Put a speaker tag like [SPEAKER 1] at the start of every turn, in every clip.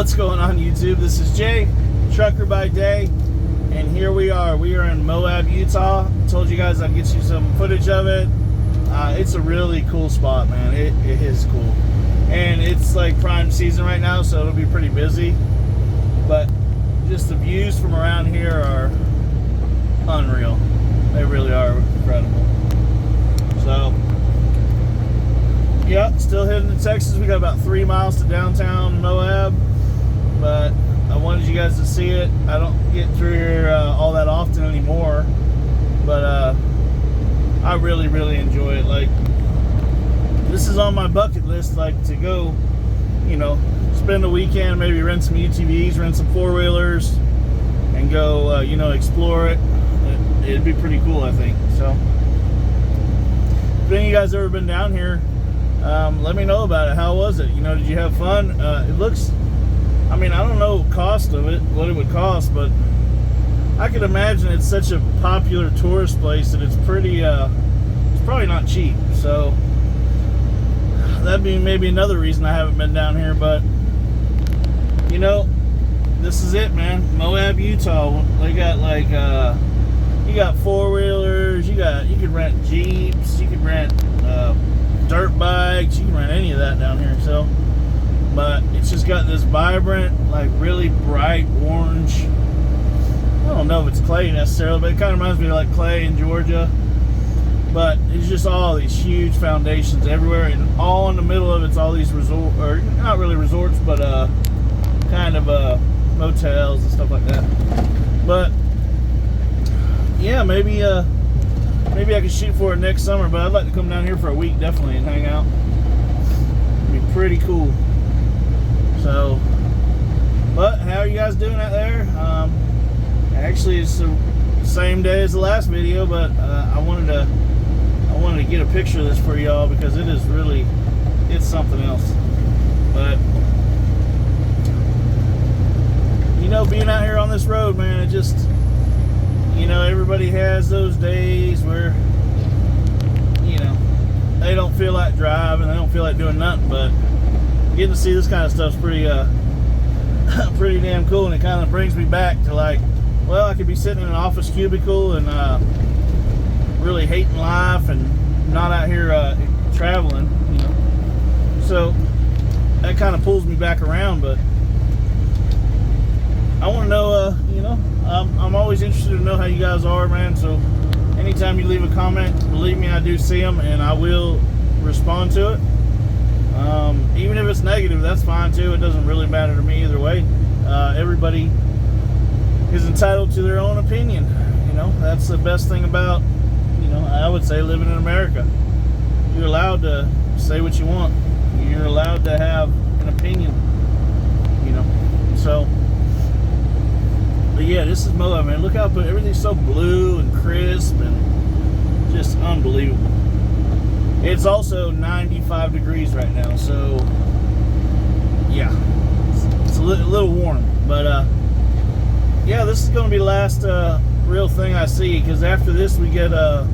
[SPEAKER 1] What's going on, YouTube? This is Jay, trucker by day, and here we are. We are in Moab, Utah. I told you guys I'd get you some footage of it. It's a really cool spot, man. It is cool. And it's like prime season right now, so it'll be pretty busy. But just the views from around here are unreal. They really are incredible. So, yeah, still heading to Texas. We got about 3 miles to downtown Moab, but I wanted you guys to see it. I don't get through here all that often anymore, but I really enjoy it. Like, this is on my bucket list, like, to go, you know, spend a weekend, maybe rent some UTVs, rent some four-wheelers, and go, you know, explore it. It'd be pretty cool, I think. So, if any of you guys ever been down here, let me know about it. How was it? You know, did you have fun? It looks, I mean, I don't know the cost of it, what it would cost, but I could imagine it's such a popular tourist place that it's pretty, it's probably not cheap. So that'd be maybe another reason I haven't been down here. But you know, this is it, man. Moab, Utah. They got like, you got four-wheelers, you can rent Jeeps, you can rent dirt bikes, you can rent any of that down here. So, but it's just got this vibrant, like really bright orange, I don't know if it's clay necessarily, but it kind of reminds me of like clay in Georgia. But it's just all these huge foundations everywhere, and all in the middle of it's all these resort, or not really resorts, but kind of motels and stuff like that. But yeah, maybe I could shoot for it next summer, but I'd like to come down here for a week definitely and hang out. It'd be pretty cool. So, but how are you guys doing out there? Actually, it's the same day as the last video, but I wanted to get a picture of this for y'all because it is really, it's something else. But you know, being out here on this road, man, it just, you know, everybody has those days where, you know, they don't feel like driving, they don't feel like doing nothing, but getting to see this kind of stuff's pretty pretty damn cool, and it kind of brings me back to like, well, I could be sitting in an office cubicle and really hating life and not out here traveling, you know. So that kind of pulls me back around. But I want to know, you know, I'm always interested to know how you guys are, man. So anytime you leave a comment, believe me, I do see them and I will respond to it. Even if it's negative, that's fine too. It doesn't really matter to me either way. Everybody is entitled to their own opinion. You know, that's the best thing about, you know, I would say living in America. You're allowed to say what you want. You're allowed to have an opinion, you know. So, but yeah, this is Moab, man. Look how everything's so blue and crisp and just unbelievable. It's also 95 degrees right now, so yeah, it's a little warm. But yeah, this is going to be the last real thing I see, because after this we get I'm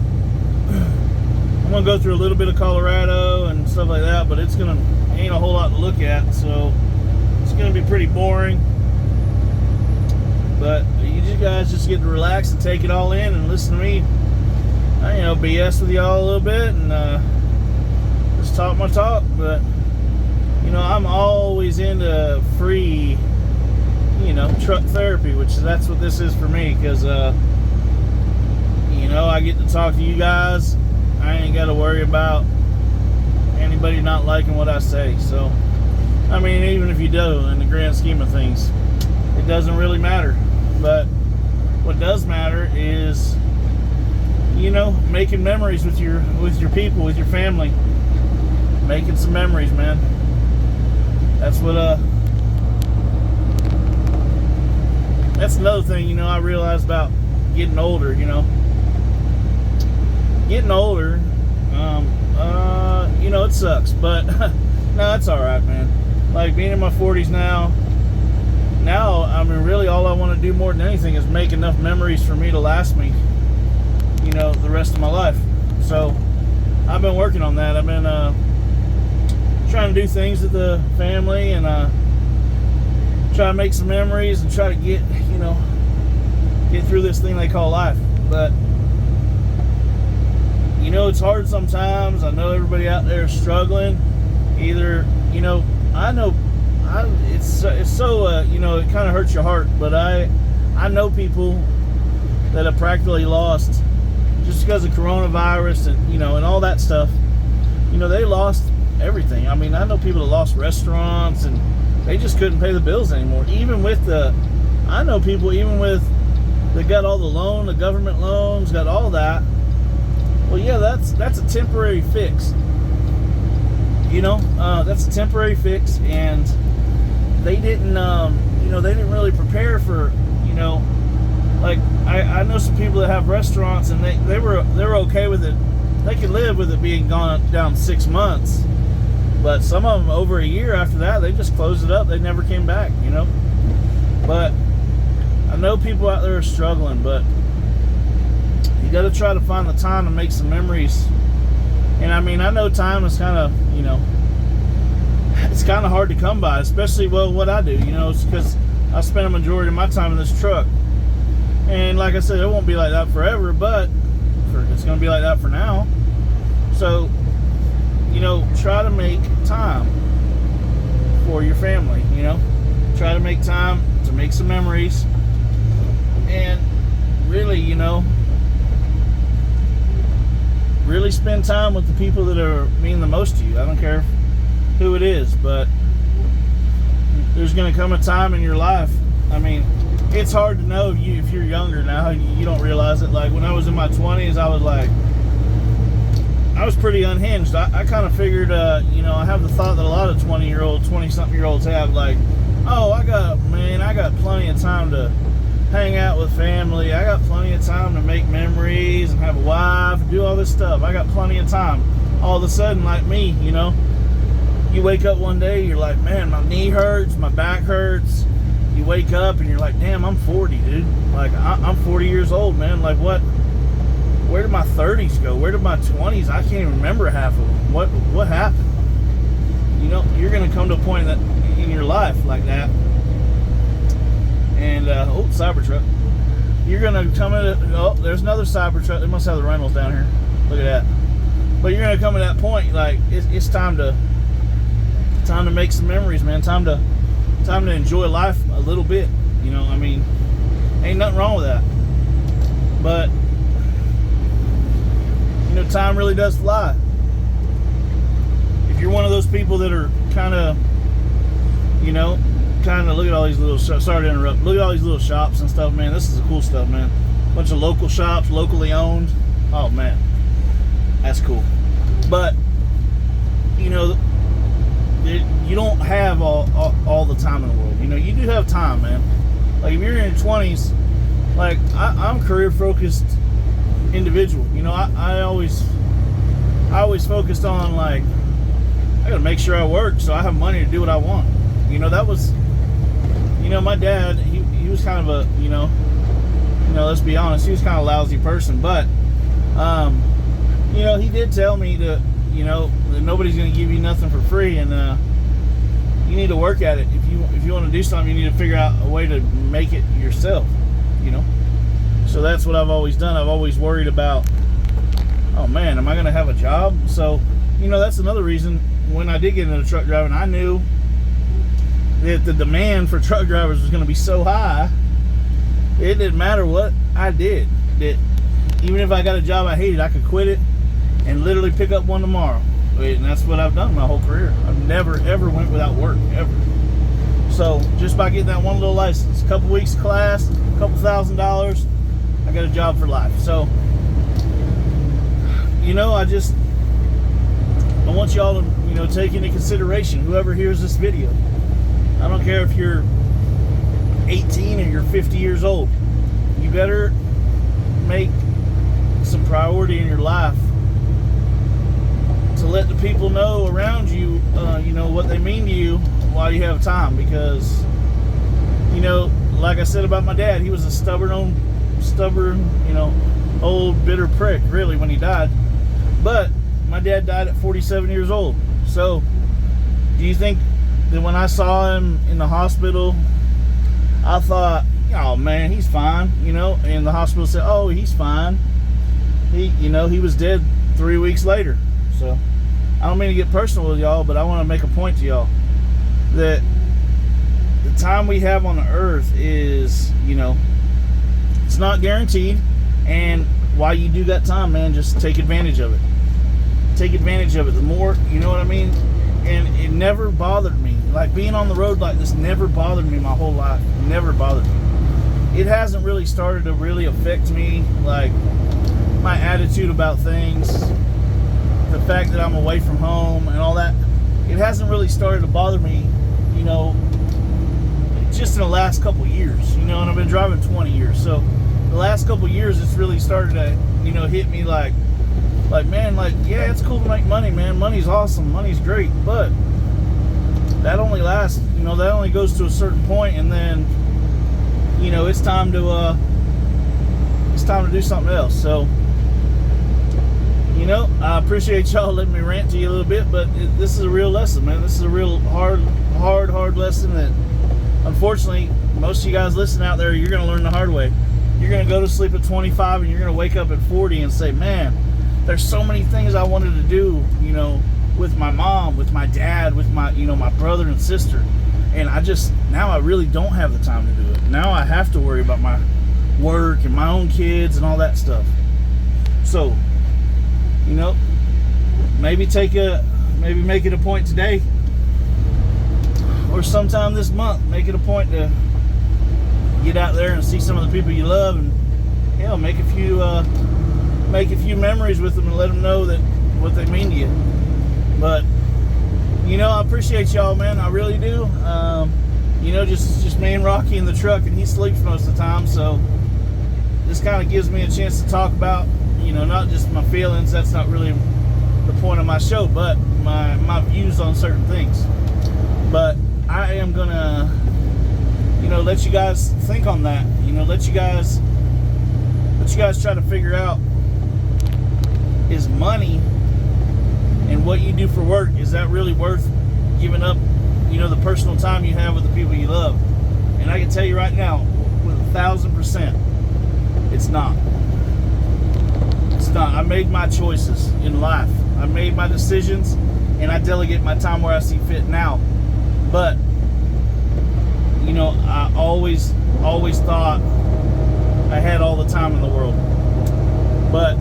[SPEAKER 1] going to go through a little bit of Colorado and stuff like that, but ain't a whole lot to look at, so it's going to be pretty boring. But you guys just get to relax and take it all in and listen to me, you know, BS with y'all a little bit and just talk my talk. But you know, I'm always into free, you know, truck therapy, which that's what this is for me, because you know, I get to talk to you guys. I ain't got to worry about anybody not liking what I say. So I mean, even if you do, in the grand scheme of things, it doesn't really matter. But what does matter is, you know, making memories with your people, with your family, making some memories, man. That's what that's another thing, you know, I realized about getting older. You know, getting older, you know, it sucks, but no, it's all right, man. Like, being in my 40s now, I mean, really all I want to do more than anything is make enough memories for me to last me, you know, the rest of my life. So I've been working on that. I've been trying to do things with the family and try to make some memories and try to get through this thing they call life. But it's hard sometimes. I know everybody out there is struggling. Either I know it's so it kind of hurts your heart, but I know people that have practically lost just because of coronavirus and and all that stuff. They lost everything. I mean, I know people that lost restaurants and they just couldn't pay the bills anymore. I know people even with they got all the government loans, got all that. Well, yeah, that's a temporary fix. That's a temporary fix, and they didn't they didn't really prepare for like I know some people that have restaurants and they were okay with it. They could live with it being gone down 6 months, but some of them over a year after that they just closed it up. They never came back. But I know people out there are struggling, but you got to try to find the time to make some memories. And I mean, I know time is kind of it's kind of hard to come by, especially what I do. It's because I spend a majority of my time in this truck. And like I said, it won't be like that forever, but it's going to be like that for now. So, try to make time for your family, Try to make time to make some memories. And really, really spend time with the people that mean the most to you. I don't care who it is, but there's going to come a time in your life. I mean, it's hard to know if you're younger now. You don't realize it. Like when I was in my 20s, I was pretty unhinged. I kind of figured, I have the thought that a lot of 20-something year olds have, like, oh, I got plenty of time to hang out with family. I got plenty of time to make memories and have a wife and do all this stuff. I got plenty of time. All of a sudden, like me, you wake up one day, you're like, man, my knee hurts, my back hurts. You wake up and you're like, damn, I'm 40, dude. Like, I'm 40 years old, man. Like, what? Where did my 30s go? Where did my 20s? I can't even remember half of them. What happened? You're going to come to a point that in your life like that. And, Cybertruck. You're going to come in, there's another Cybertruck. They must have the rentals down here. Look at that. But you're going to come to that point, like, it's time to make some memories, man. Time to enjoy life a little bit. I mean, ain't nothing wrong with that. But, time really does fly. If you're one of those people that are kind of look at all these little shops. Sorry to interrupt. Look at all these little shops and stuff, man. This is the cool stuff, man. Bunch of local shops, locally owned. Oh, man. That's cool. But, you don't have all the time in the world. You do have time, man. Like, if you're in your 20s, like, I'm a career-focused individual. I always focused on, like, I gotta make sure I work so I have money to do what I want. That was, my dad, he was kind of a, let's be honest, he was kind of a lousy person, but, he did tell me that nobody's going to give you nothing for free, and you need to work at it. If you want to do something, you need to figure out a way to make it yourself. So that's what I've always done. I've always worried about, oh man, am I going to have a job? So that's another reason when I did get into truck driving, I knew that the demand for truck drivers was going to be so high. It didn't matter what I did. That even if I got a job I hated, I could quit it and literally pick up one tomorrow. And that's what I've done my whole career. I've never ever went without work, ever. So just by getting that one little license, a couple weeks of class, a couple $1,000, I got a job for life. So I want y'all to take into consideration, whoever hears this video. I don't care if you're 18 or you're 50 years old. You better make some priority in your life to let the people know around you, what they mean to you while you have time. Because, like I said about my dad, he was a stubborn, old, bitter prick, really, when he died. But my dad died at 47 years old. So, do you think that when I saw him in the hospital I thought, oh man, he's fine, you know. And the hospital said, oh, he's fine. He was dead 3 weeks later. So I don't mean to get personal with y'all, but I want to make a point to y'all that the time we have on the earth is, it's not guaranteed. And while you do got time, man, just take advantage of it. Take advantage of it. The more, you know what I mean? And it never bothered me. Like, being on the road like this never bothered me my whole life. Never bothered me. It hasn't really started to really affect me, like, my attitude about things, the fact that I'm away from home and all that. It hasn't really started to bother me, just in the last couple years, and I've been driving 20 years. So the last couple years, it's really started to, hit me like, man, like, yeah, it's cool to make money, man. Money's awesome. Money's great. But that only lasts, that only goes to a certain point, and then, it's time to do something else. So, I appreciate y'all letting me rant to you a little bit, but this is a real lesson, man. This is a real hard lesson that, unfortunately, most of you guys listening out there, you're going to learn the hard way. You're going to go to sleep at 25 and you're going to wake up at 40 and say, man, there's so many things I wanted to do, with my mom, with my dad, with my, my brother and sister. And now I really don't have the time to do it. Now I have to worry about my work and my own kids and all that stuff. So, maybe make it a point today or sometime this month, make it a point to get out there and see some of the people you love, and make a few memories with them and let them know that what they mean to you. But I appreciate y'all, man. I really do. Just me and Rocky in the truck, and he sleeps most of the time, so this kind of gives me a chance to talk about, not just my feelings. That's not really the point of my show, but my views on certain things. But I am gonna, let you guys think on that. Let you guys try to figure out, is money and what you do for work, is that really worth giving up, the personal time you have with the people you love? And I can tell you right now, with 1,000%, it's not. It's not. I made my choices in life. I made my decisions, and I delegate my time where I see fit now. But I always thought I had all the time in the world. But,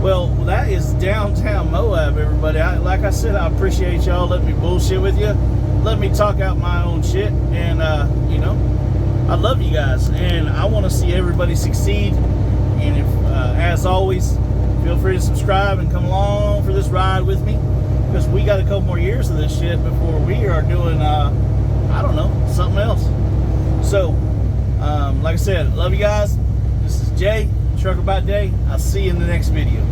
[SPEAKER 1] well, that is downtown Moab, everybody. Like I said, I appreciate y'all letting me bullshit with you. Let me talk out my own shit. And, I love you guys. And I want to see everybody succeed. And if, as always, feel free to subscribe and come along for this ride with me. Because we got a couple more years of this shit before we are doing, I don't know, something else. So, like I said, love you guys. This is Jay, Trucker by Day. I'll see you in the next video.